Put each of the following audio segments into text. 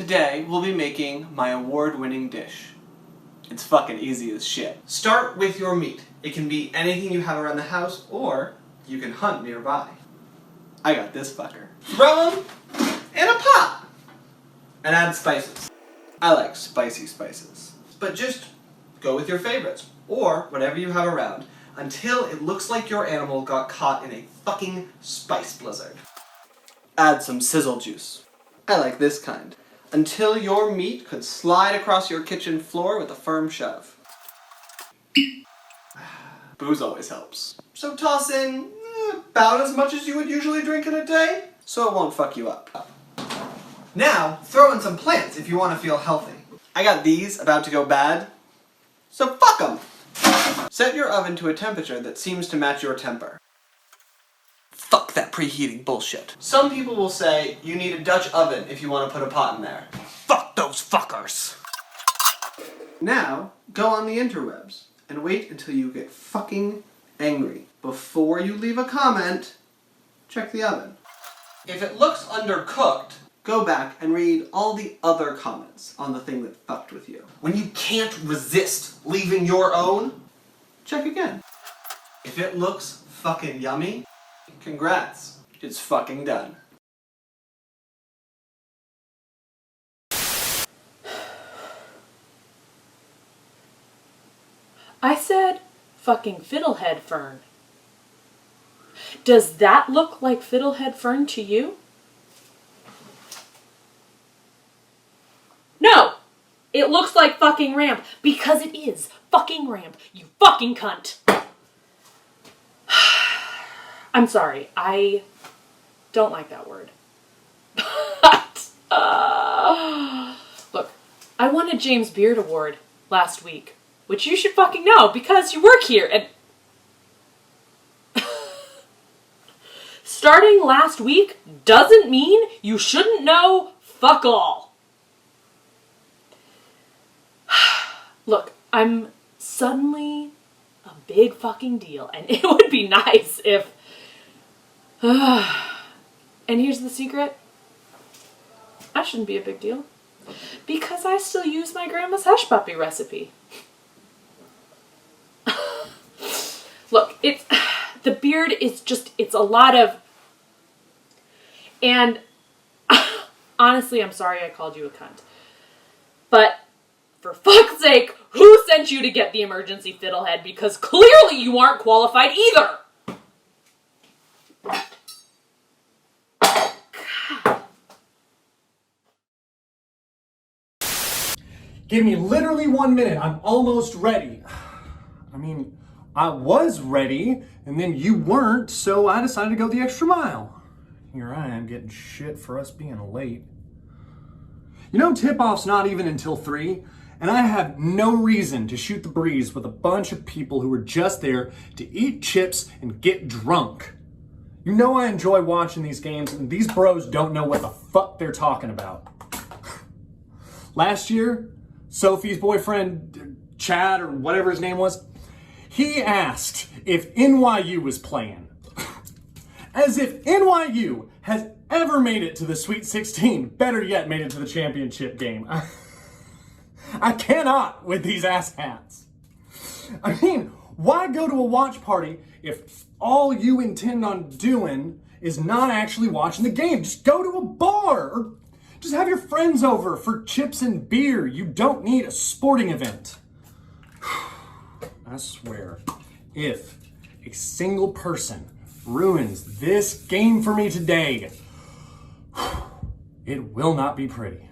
Today, we'll be making my award-winning dish. It's fucking easy as shit. Start with your meat. It can be anything you have around the house, or you can hunt nearby. I got this fucker. Throw them in a pot and add spices. I like spicy spices. But just go with your favorites, or whatever you have around, until it looks like your animal got caught in a fucking spice blizzard. Add some sizzle juice. I like this kind. Until your meat could slide across your kitchen floor with a firm shove. Booze always helps. So toss in about as much as you would usually drink in a day, so it won't fuck you up. Now, throw in some plants if you want to feel healthy. I got these about to go bad, so fuck them! Set your oven to a temperature that seems to match your temper. Fuck that preheating bullshit. Some people will say you need a Dutch oven if you want to put a pot in there. Fuck those fuckers! Now, go on the interwebs and wait until you get fucking angry. Before you leave a comment, check the oven. If it looks undercooked, go back and read all the other comments on the thing that fucked with you. When you can't resist leaving your own, check again. If it looks fucking yummy, congrats, it's fucking done. I said fucking fiddlehead fern. Does that look like fiddlehead fern to you? No! It looks like fucking ramp, because it is fucking ramp, you fucking cunt! I'm sorry, I don't like that word. Look, I won a James Beard Award last week, which you should fucking know because you work here, and starting last week doesn't mean you shouldn't know fuck all. Look, I'm suddenly a big fucking deal, and it would be nice if... And here's the secret. I shouldn't be a big deal. Because I still use my grandma's hush puppy recipe. Look, it's... The beard is just... It's a lot of... And... Honestly, I'm sorry I called you a cunt. But... For fuck's sake, who sent you to get the emergency fiddlehead? Because clearly you aren't qualified either! God. Give me literally 1 minute. I'm almost ready. I mean, I was ready, and then you weren't, so I decided to go the extra mile. Here I am getting shit for us being late. You know, tip-off's not even until 3, and I have no reason to shoot the breeze with a bunch of people who were just there to eat chips and get drunk. You know I enjoy watching these games, and these bros don't know what the fuck they're talking about. Last year, Sophie's boyfriend, Chad, or whatever his name was, he asked if NYU was playing. As if NYU has ever made it to the Sweet 16, better yet made it to the championship game. I cannot with these asshats. I mean, why go to a watch party if all you intend on doing is not actually watching the game? Just go to a bar or just have your friends over for chips and beer. You don't need a sporting event. I swear, if a single person ruins this game for me today, it will not be pretty.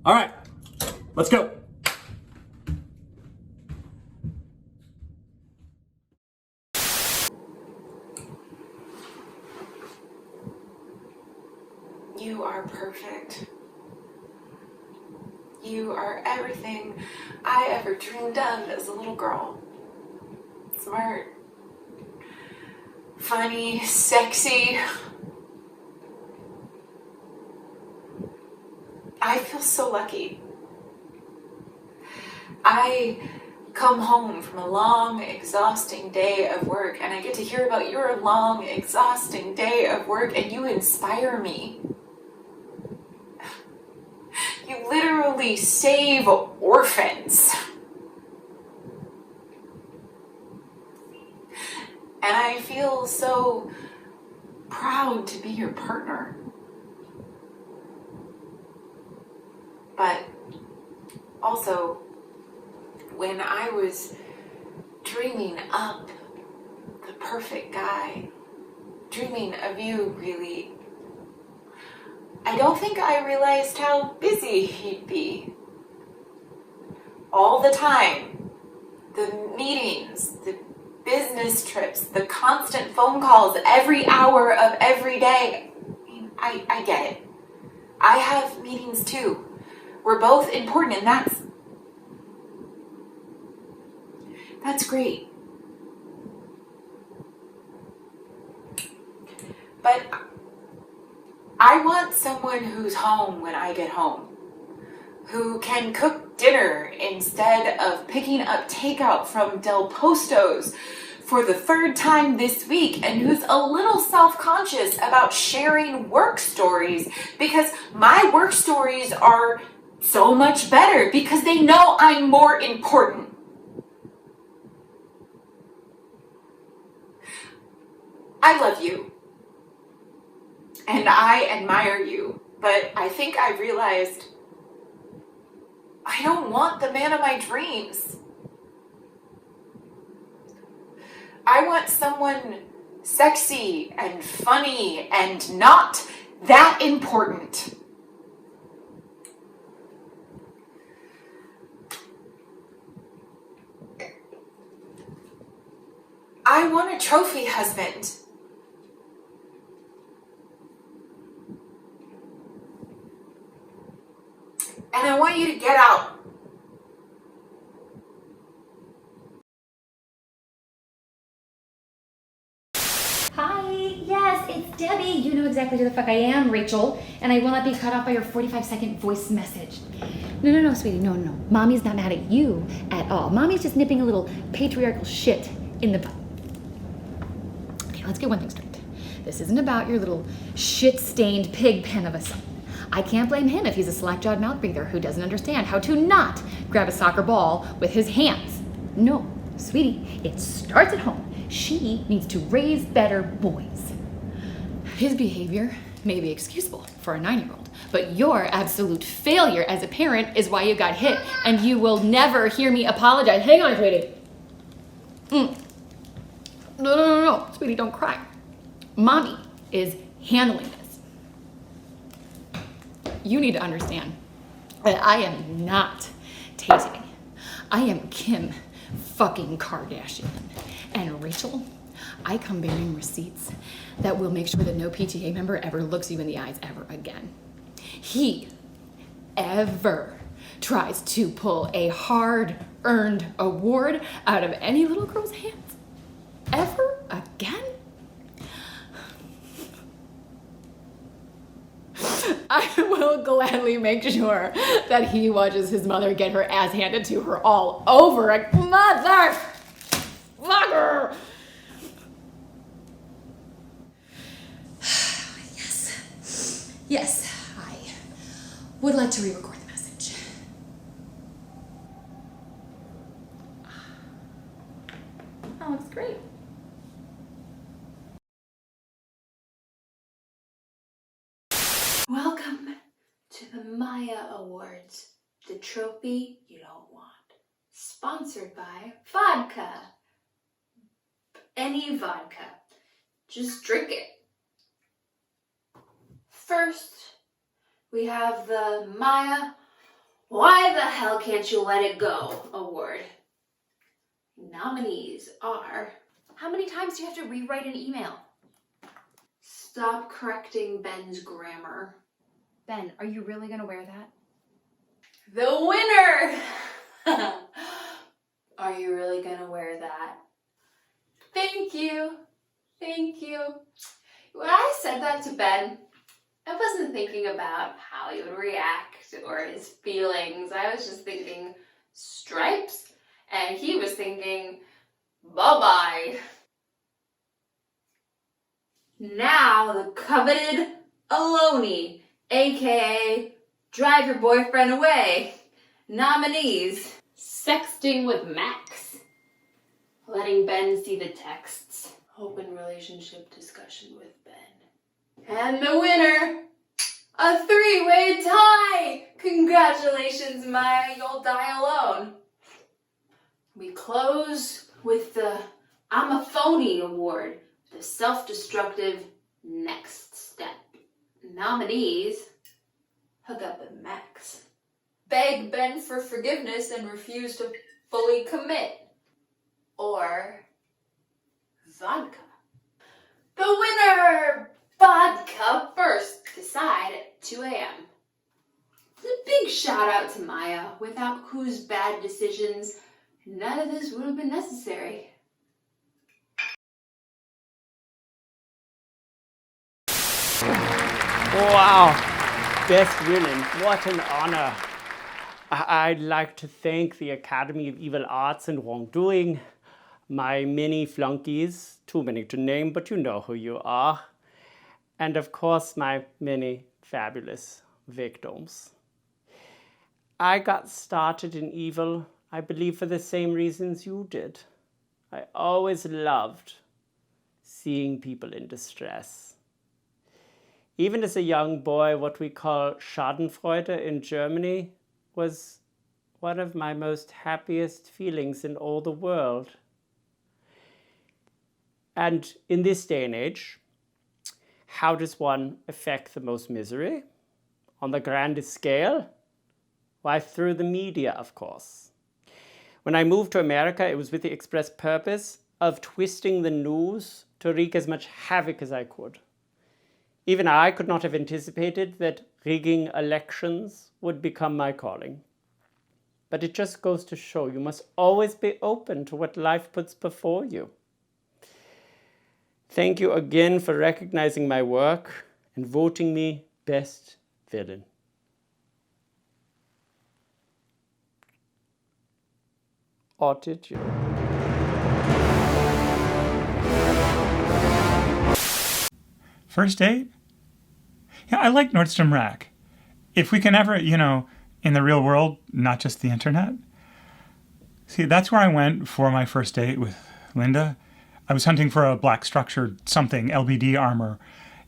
All right, let's go. You are perfect. You are everything I ever dreamed of as a little girl. Smart, funny, sexy. I feel so lucky. I come home from a long, exhausting day of work and I get to hear about your long, exhausting day of work and you inspire me. You literally save orphans. And I feel so proud to be your partner. But also, when I was dreaming up the perfect guy, dreaming of you, really, I don't think I realized how busy he'd be. All the time. The meetings, the business trips, the constant phone calls every hour of every day. I mean, I get it. I have meetings too. We're both important, and that's great. But I want someone who's home when I get home, who can cook dinner instead of picking up takeout from Del Posto's for the 3rd time this week, and who's a little self-conscious about sharing work stories because my work stories are so much better because they know I'm more important. I love you. And I admire you, but I think I realized I don't want the man of my dreams. I want someone sexy and funny and not that important. I want a trophy husband. And I want you to get out. Hi, yes, it's Debbie. You know exactly who the fuck I am, Rachel, and I will not be cut off by your 45-second voice message. No, sweetie, no. Mommy's not mad at you at all. Mommy's just nipping a little patriarchal shit in the butt. Okay, let's get one thing straight. This isn't about your little shit-stained pig pen of a son. I can't blame him if he's a slack-jawed mouth breather who doesn't understand how to not grab a soccer ball with his hands. No, sweetie, it starts at home. She needs to raise better boys. His behavior may be excusable for a 9-year-old, but your absolute failure as a parent is why you got hit, and you will never hear me apologize. Hang on, sweetie. No, sweetie, don't cry. Mommy is handling this. You need to understand that I am not Tay-Tay. I am Kim fucking Kardashian. And Rachel, I come bearing receipts that will make sure that no PTA member ever looks you in the eyes ever again. He ever tries to pull a hard-earned award out of any little girl's hands ever again, I will gladly make sure that he watches his mother get her ass handed to her all over again. Motherfucker! Yes, I would like to re-record the message. That looks great. Welcome to the Maya Awards, the trophy you don't want. Sponsored by vodka. Any vodka. Just drink it. First, we have the Maya Why the Hell Can't You Let It Go Award. Nominees are... How many times do you have to rewrite an email? Stop correcting Ben's grammar. Ben, are you really gonna wear that? The winner! Are you really gonna wear that? Thank you. Thank you. When I said that to Ben, I wasn't thinking about how he would react or his feelings. I was just thinking stripes and he was thinking, bye-bye. Now the coveted Aloni, aka Drive Your Boyfriend Away, nominees. Sexting with Max. Letting Ben see the texts. Open relationship discussion with Ben. And the winner, a 3-way tie! Congratulations, Maya, you'll die alone. We close with the I'm a Phony Award, the self-destructive next step. Nominees, hook up with Max. Beg Ben for forgiveness and refuse to fully commit. Or vodka. The winner! Vodka first. Decide at 2 a.m. A big shout out to Maya, without whose bad decisions none of this would have been necessary. Wow, best villain, what an honor. I'd like to thank the Academy of Evil Arts and Wrongdoing, my many flunkies, too many to name, but you know who you are, and of course my many fabulous victims. I got started in evil, I believe, for the same reasons you did. I always loved seeing people in distress. Even as a young boy, what we call Schadenfreude in Germany was one of my most happiest feelings in all the world. And in this day and age, how does one affect the most misery? On the grandest scale? Why, through the media, of course. When I moved to America, it was with the express purpose of twisting the news to wreak as much havoc as I could. Even I could not have anticipated that rigging elections would become my calling. But it just goes to show you must always be open to what life puts before you. Thank you again for recognizing my work and voting me best villain. Or did you? First date? Yeah, I like Nordstrom Rack. If we can ever, in the real world, not just the internet. See, that's where I went for my first date with Linda. I was hunting for a black structured something, LBD armor,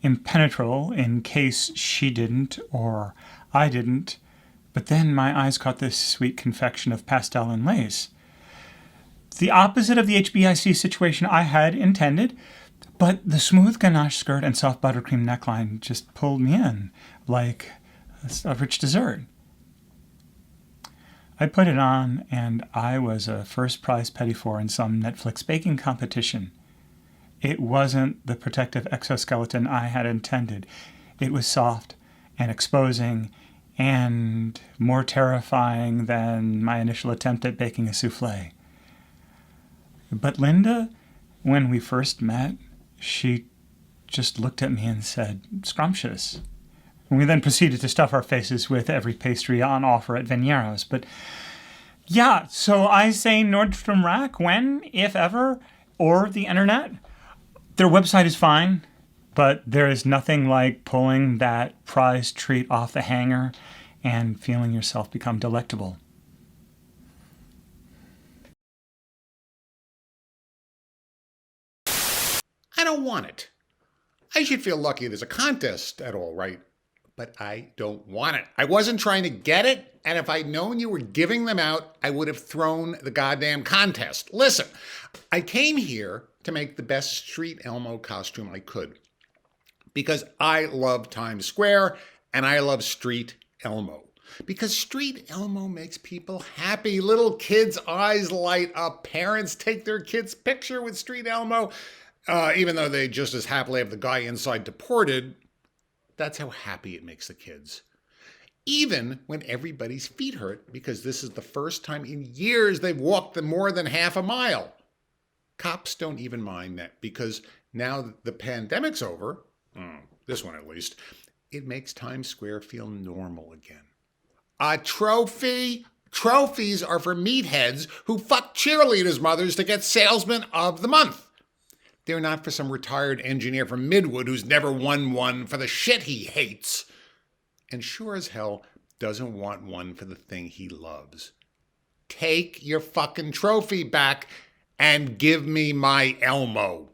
impenetrable in case she didn't or I didn't. But then my eyes caught this sweet confection of pastel and lace. The opposite of the HBIC situation I had intended, but the smooth ganache skirt and soft buttercream neckline just pulled me in like a rich dessert. I put it on, and I was a first prize petit four in some Netflix baking competition. It wasn't the protective exoskeleton I had intended. It was soft and exposing and more terrifying than my initial attempt at baking a souffle. But Linda, when we first met, she just looked at me and said, "Scrumptious." And we then proceeded to stuff our faces with every pastry on offer at Veniero's. But yeah, so I say Nordstrom Rack when, if ever, or the internet. Their website is fine, but there is nothing like pulling that prized treat off the hanger and feeling yourself become delectable. I don't want it. I should feel lucky there's a contest at all, right? But I don't want it. I wasn't trying to get it, and if I'd known you were giving them out, I would have thrown the goddamn contest. Listen, I came here to make the best Street Elmo costume I could because I love Times Square and I love Street Elmo. Because Street Elmo makes people happy. Little kids' eyes light up. Parents take their kids' picture with Street Elmo. Even though they just as happily have the guy inside deported, that's how happy it makes the kids. Even when everybody's feet hurt because this is the first time in years they've walked more than half a mile. Cops don't even mind that because now that the pandemic's over, this one at least, it makes Times Square feel normal again. A trophy Trophies are for meatheads who fuck cheerleaders' mothers to get Salesman of the Month. They're not for some retired engineer from Midwood who's never won one for the shit he hates. And sure as hell doesn't want one for the thing he loves. Take your fucking trophy back and give me my Elmo.